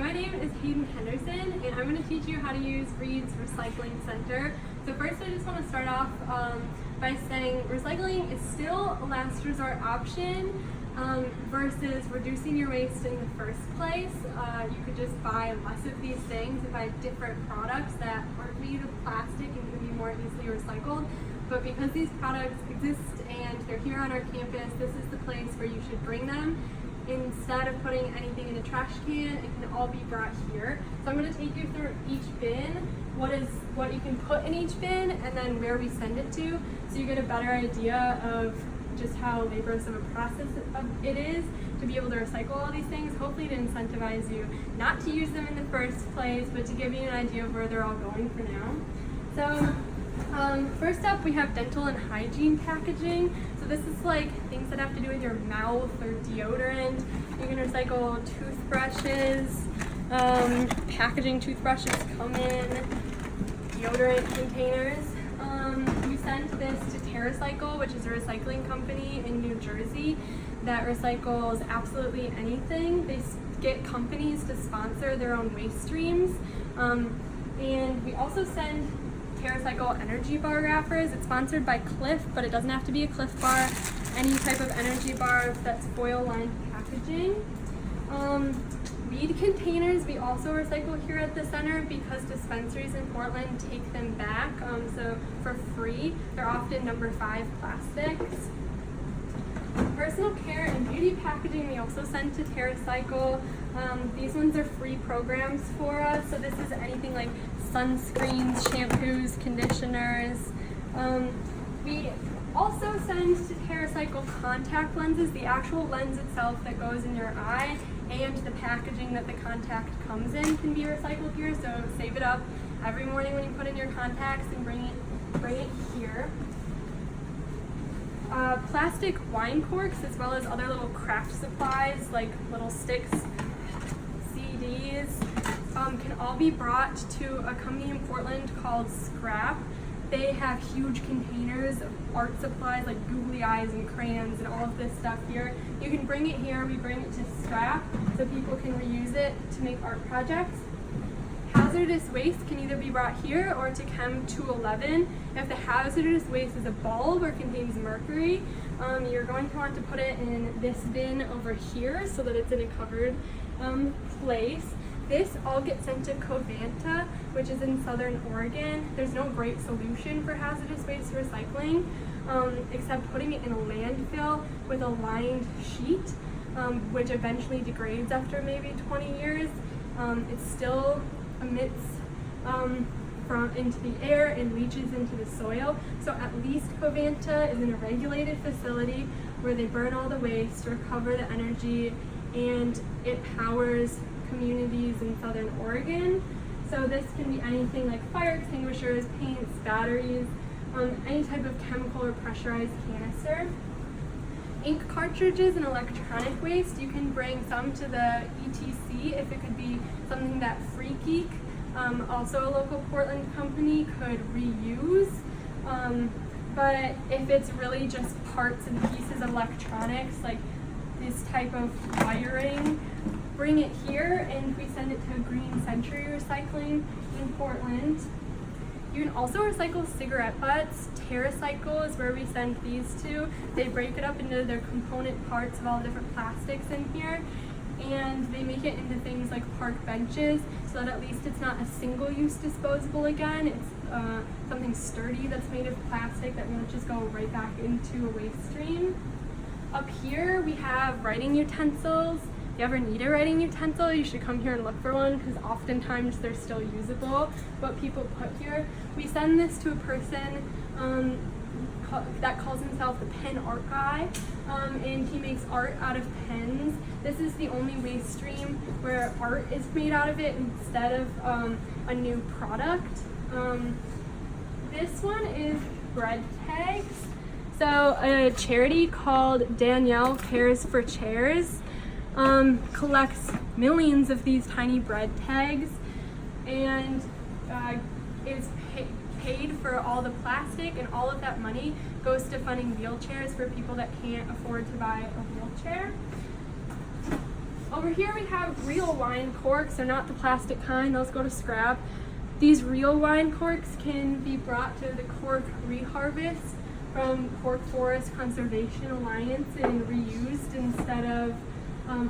my name is Hayden Hendersen, and I'm going to teach you how to use Reed's Recycling Center. So first I just want to start off by saying recycling is still a last resort option versus reducing your waste in the first place. You could just buy less of these things and buy different products that aren't made of plastic and can be more easily recycled. But because these products exist and they're here on our campus, this is the place where you should bring them. Instead of putting anything in a trash can, it can all be brought here. So I'm going to take you through each bin, what you can put in each bin, and then where we send it to, so you get a better idea of just how laborious of a process it is to be able to recycle all these things, hopefully to incentivize you not to use them in the first place, but to give you an idea of where they're all going for now. So first up, we have dental and hygiene packaging. So this is like things that have to do with your mouth or deodorant. You can recycle toothbrushes, packaging toothbrushes come in deodorant containers. We sent this to TerraCycle, which is a recycling company in New Jersey that recycles absolutely anything. They get companies to sponsor their own waste streams. And we also send TerraCycle energy bar wrappers. It's sponsored by Cliff, but it doesn't have to be a Cliff bar. Any type of energy bar that's foil-lined packaging. Weed containers we also recycle here at the center because dispensaries in Portland take them back, so for free. They're often number 5 plastics. Personal care and beauty packaging we also send to TerraCycle. These ones are free programs for us, so this is anything like sunscreens, shampoos, conditioners. We also send to TerraCycle contact lenses, the actual lens itself that goes in your eye, and the packaging that the contact comes in can be recycled here, so save it up every morning when you put in your contacts and bring it here. Plastic wine corks, as well as other little craft supplies like little sticks, CDs, can all be brought to a company in Portland called Scrap. They have huge containers of art supplies like googly eyes and crayons and all of this stuff here. You can bring it here, we bring it to Scrap so people can reuse it to make art projects. Hazardous waste can either be brought here or to Chem 211. If the hazardous waste is a bulb or contains mercury, you're going to want to put it in this bin over here so that it's in a covered place. This all gets sent to Covanta, which is in Southern Oregon. There's no great solution for hazardous waste recycling except putting it in a landfill with a lined sheet, which eventually degrades after maybe 20 years. It still emits into the air and leaches into the soil. So at least Covanta is in a regulated facility where they burn all the waste, recover the energy, and it powers communities in Southern Oregon. So this can be anything like fire extinguishers, paints, batteries, any type of chemical or pressurized canister. Ink cartridges and electronic waste, you can bring some to the ETC if it could be something that Free Geek, also a local Portland company, could reuse. But if it's really just parts and pieces of electronics, like this type of wiring, bring it here and we send it to Green Century Recycling in Portland. You can also recycle cigarette butts. TerraCycle is where we send these to. They break it up into their component parts of all the different plastics in here, and they make it into things like park benches so that at least it's not a single-use disposable again. It's something sturdy that's made of plastic that won't just go right back into a waste stream. Up here we have writing utensils. If you ever need a writing utensil, you should come here and look for one because oftentimes they're still usable. What people put here, we send this to a person that calls himself the pen art guy, and he makes art out of pens. This is the only waste stream where art is made out of it instead of a new product. This one is bread tags. So a charity called Danielle Cares for Chairs collects millions of these tiny bread tags and is paid for all the plastic, and all of that money goes to funding wheelchairs for people that can't afford to buy a wheelchair. Over here we have real wine corks. They're not the plastic kind, those go to scrap. These real wine corks can be brought to the cork reharvest from Cork Forest Conservation Alliance and reused instead of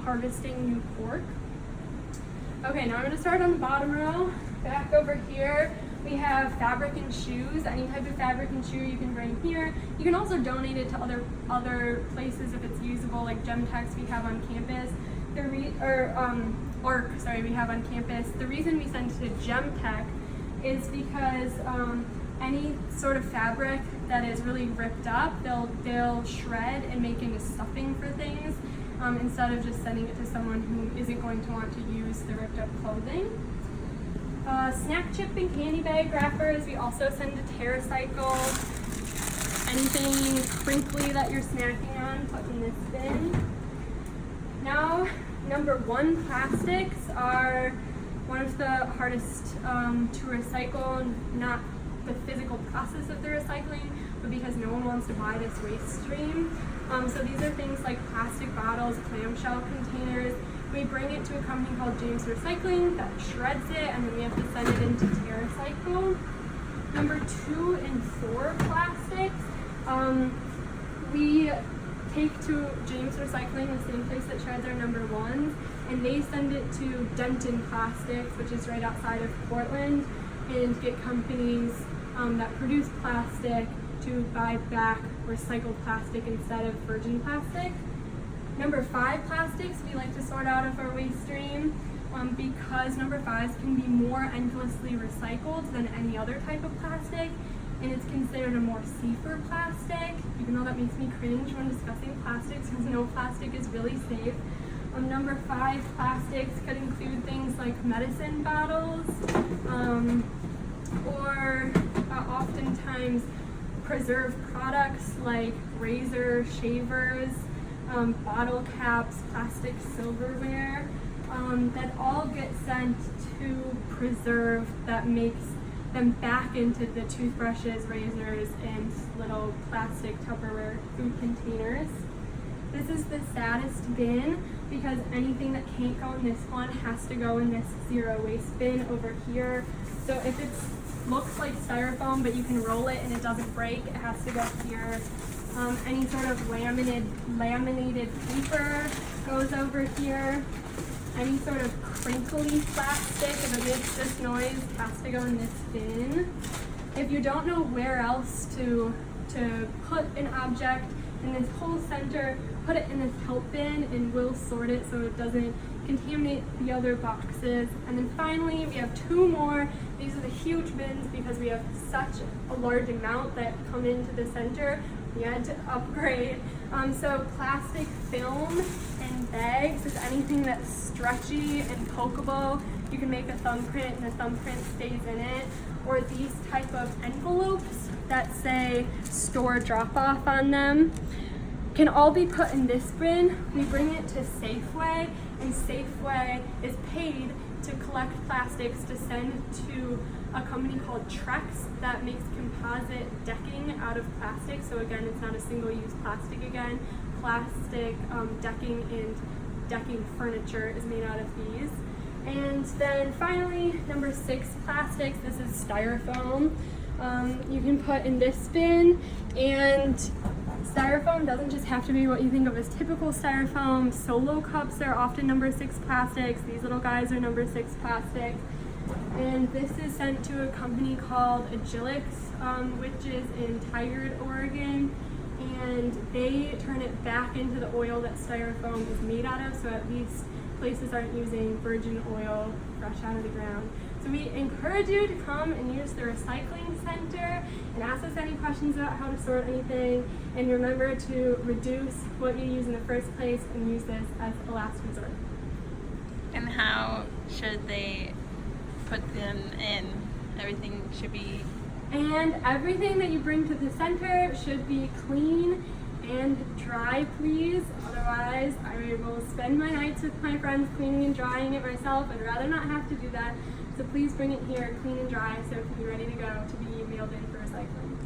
harvesting new cork. Okay, now I'm going to start on the bottom row. Back over here, we have fabric and shoes. Any type of fabric and shoe you can bring here. You can also donate it to other places if it's usable, like Gemtex we have on campus. We have on campus. The reason we send it to Gemtech is because any sort of fabric that is really ripped up, they'll shred and make into stuffing for things instead of just sending it to someone who isn't going to want to use the ripped up clothing. Snack chip and candy bag wrappers, we also send to TerraCycle. Anything crinkly that you're snacking on, put in this bin. Now, number 1 plastics are one of the hardest to recycle, not the physical process of the recycling, but because no one wants to buy this waste stream. So these are things like plastic bottles, clamshell containers. We bring it to a company called James Recycling that shreds it, and then we have to send it into TerraCycle. Number 2 and 4 plastics, we take to James Recycling, the same place that shreds our number 1s, and they send it to Denton Plastics, which is right outside of Portland, and get companies that produce plastic to buy back recycled plastic instead of virgin plastic. Number 5 plastics we like to sort out of our waste stream because number 5s can be more endlessly recycled than any other type of plastic, and it's considered a more safer plastic, even though that makes me cringe when discussing plastics because no plastic is really safe. Number 5 plastics could include things like medicine bottles or oftentimes preserved products like razor, shavers, bottle caps, plastic silverware that all get sent to preserve, that makes them back into the toothbrushes, razors, and little plastic Tupperware food containers. This is the saddest bin because anything that can't go in this one has to go in this zero waste bin over here. So if it looks like styrofoam but you can roll it and it doesn't break, it has to go here. Any sort of laminated paper goes over here. Any sort of crinkly plastic, if it makes this noise, has to go in this bin. If you don't know where else to put an object in this whole center, put it in this help bin and we'll sort it so it doesn't contaminate the other boxes. And then finally, we have 2 more. These are the huge bins because we have such a large amount that come into the center. We had to upgrade. So plastic film and bags is anything that's stretchy and pokeable. You can make a thumbprint and the thumbprint stays in it. Or these type of envelopes that say store drop-off on them can all be put in this bin. We bring it to Safeway, and Safeway is paid to collect plastics to send to a company called Trex that makes composite decking out of plastic. So again, it's not a single-use plastic again. Plastic decking and decking furniture is made out of these. And then finally, number 6 plastics, this is styrofoam. You can put in this bin, and styrofoam doesn't just have to be what you think of as typical styrofoam. Solo cups are often number 6 plastics. These little guys are number 6 plastics. And this is sent to a company called Agilix, which is in Tigard, Oregon. And they turn it back into the oil that styrofoam is made out of, so at least places aren't using virgin oil fresh out of the ground. So we encourage you to come and use the recycling center and ask us any questions about how to sort anything. And remember to reduce what you use in the first place and use this as a last resort. And how should they put them in? Everything should be... And everything that you bring to the center should be clean and dry, please. Otherwise, I will spend my nights with my friends cleaning and drying it myself. I'd rather not have to do that. So please bring it here clean and dry so it can be ready to go to be mailed in for recycling.